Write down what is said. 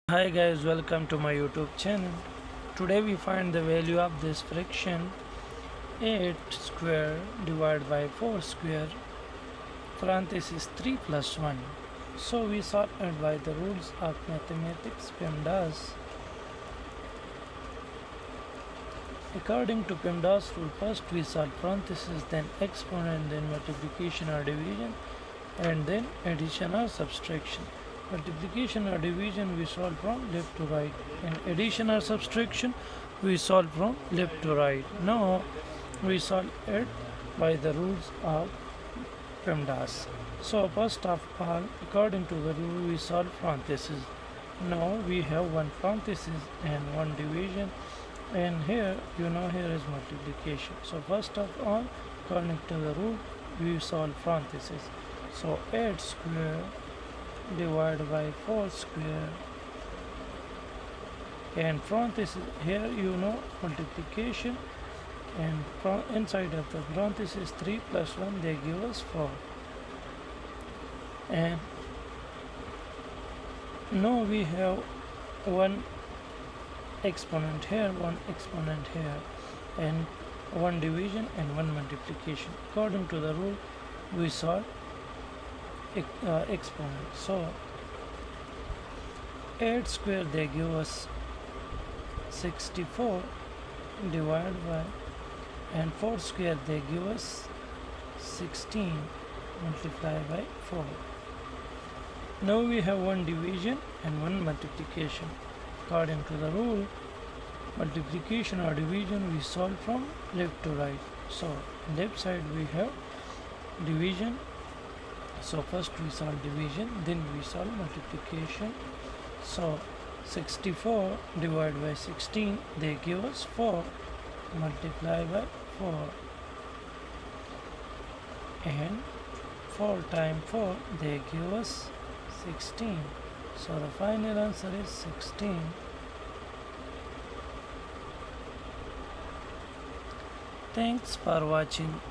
Hi guys, welcome to my YouTube channel. Today we find the value of this fraction 8 square divided by 4 square parenthesis 3 plus 1. So we solve it by the rules of mathematics PEMDAS. According to PEMDAS rule, first we solve parenthesis, then exponent, then multiplication or division, and then addition or subtraction. Multiplication or division we solve from left to right, and addition or subtraction we solve from left to right. Now we solve it by the rules of PEMDAS. So first of all, according to the rule, we solve parenthesis. Now we have one parenthesis and one division, and here here is multiplication. So first of all, according to the rule, we solve parenthesis. So 8 square divided by 4 square, and parenthesis here multiplication, and inside of the parenthesis 3 plus 1 they give us 4. And now we have one exponent here, one exponent here, and one division and one multiplication. According to the rule, we solve exponent. So 8 square they give us 64 divided by, and 4 square they give us 16 multiplied by 4. Now we have one division and one multiplication. According to the rule, multiplication or division we solve from left to right. So left side we have division. So first we solve division, then we solve multiplication. So 64 divided by 16 they give us 4 multiplied by 4, and 4 times 4 they give us 16. So the final answer is 16. Thanks for watching.